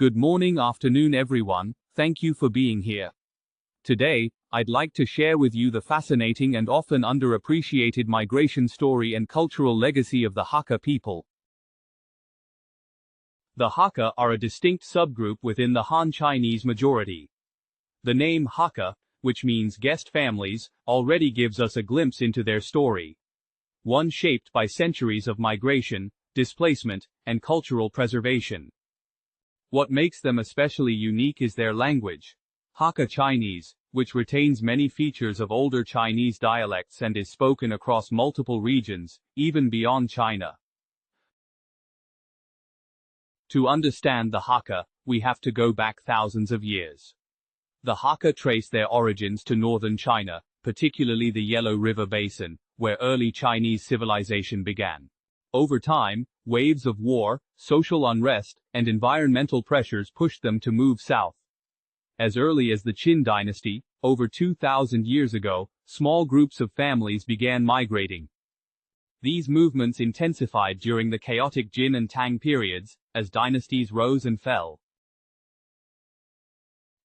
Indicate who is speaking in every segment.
Speaker 1: Good morning, afternoon, everyone. Thank you for being here. Today, I'd like to share with you the fascinating and often underappreciated migration story and cultural legacy of the Hakka people. The Hakka are a distinct subgroup within the Han Chinese majority. The name Hakka, which means guest families, already gives us a glimpse into their story. One shaped by centuries of migration, displacement, and cultural preservation. What makes them especially unique is their language, Hakka Chinese, which retains many features of older Chinese dialects and is spoken across multiple regions, even beyond China. To understand the Hakka, we have to go back thousands of years. The Hakka trace their origins to northern China, particularly the Yellow River Basin, where early Chinese civilization began. Over time, waves of war, social unrest, and environmental pressures pushed them to move south. As early as the Qin dynasty, over 2,000 years ago, small groups of families began migrating. These movements intensified during the chaotic Jin and Tang periods, as dynasties rose and fell.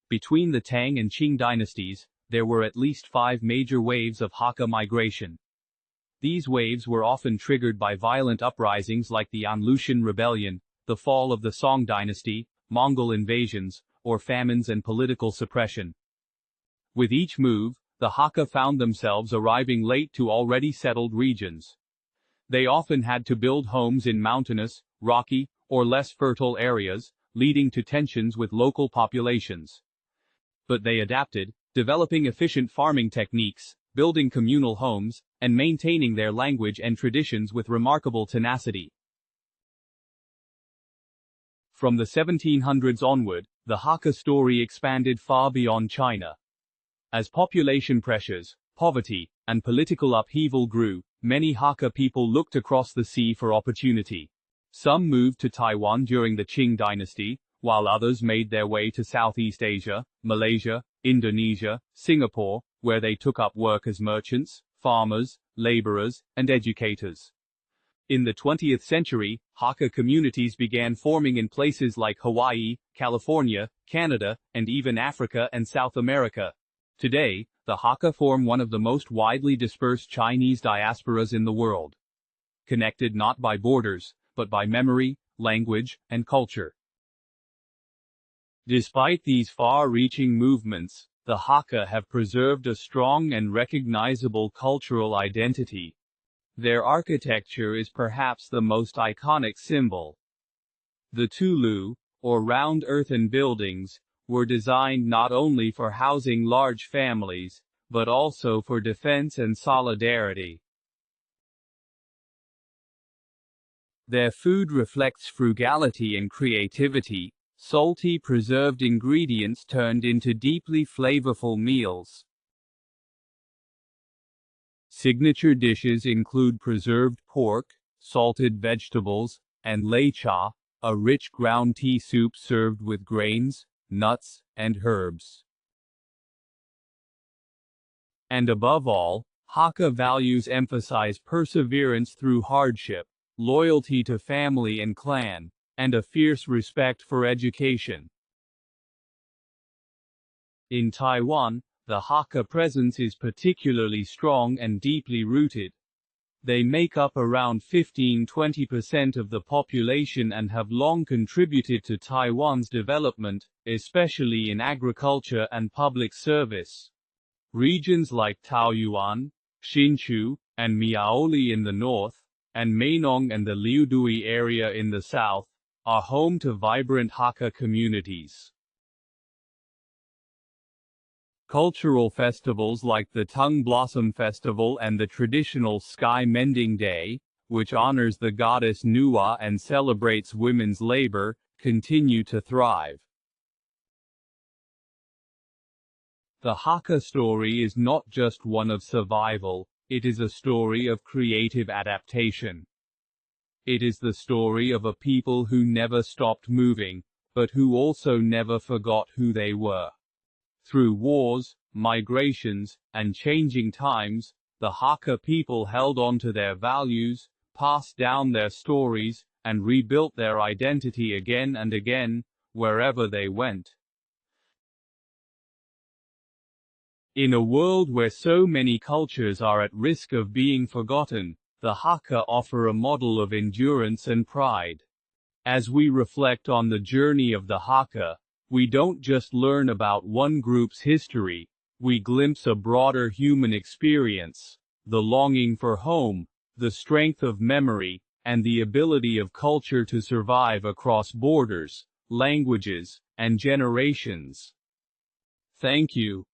Speaker 1: Between the Tang and Qing dynasties, there were at least 5 major waves of Hakka migration. These waves were often triggered by violent uprisings like the Anlushan Rebellion, the fall of the Song dynasty, Mongol invasions, or famines and political suppression. With each move, the Hakka found themselves arriving late to already settled regions. They often had to build homes in mountainous, rocky, or less fertile areas, leading to tensions with local populations. But they adapted, developing efficient farming techniques, building communal homes, and maintaining their language and traditions with remarkable tenacity. From the 1700s onward, the Hakka story expanded far beyond China. As population pressures, poverty, and political upheaval grew, many Hakka people looked across the sea for opportunity. Some moved to Taiwan during the Qing dynasty, while others made their way to Southeast Asia, Malaysia, Indonesia, Singapore, where they took up work as merchants, farmers, laborers, and educators. In the 20th century, Hakka communities began forming in places like Hawaii, California, Canada, and even Africa and South America. Today, the Hakka form one of the most widely dispersed Chinese diasporas in the world. Connected not by borders, but by memory, language, and culture. Despite these far-reaching movements, the Hakka have preserved a strong and recognizable cultural identity. Their architecture is perhaps the most iconic symbol. The tulu, or round earthen buildings, were designed not only for housing large families, but also for defense and solidarity. Their food reflects frugality and creativity. Salty preserved ingredients turned into deeply flavorful meals. Signature dishes include preserved pork, salted vegetables, and lei cha, a rich ground tea soup served with grains, nuts, and herbs. And above all, Hakka values emphasize perseverance through hardship, loyalty to family and clan, and a fierce respect for education. In Taiwan, the Hakka presence is particularly strong and deeply rooted. They make up around 15–20% of the population and have long contributed to Taiwan's development, especially in agriculture and public service. Regions like Taoyuan, Hsinchu, and Miaoli in the north, and Meinong and the Liudui area in the south, are home to vibrant Hakka communities. Cultural festivals like the Tongue Blossom Festival and the traditional Sky Mending Day, which honors the goddess Nuwa and celebrates women's labor, continue to thrive. The Hakka story is not just one of survival, it is a story of creative adaptation. It is the story of a people who never stopped moving, but who also never forgot who they were. Through wars, migrations, and changing times, the Hakka people held on to their values, passed down their stories, and rebuilt their identity again and again, wherever they went. In a world where so many cultures are at risk of being forgotten, the Hakka offer a model of endurance and pride. As we reflect on the journey of the Hakka, we don't just learn about one group's history, we glimpse a broader human experience, the longing for home, the strength of memory, and the ability of culture to survive across borders, languages, and generations. Thank you.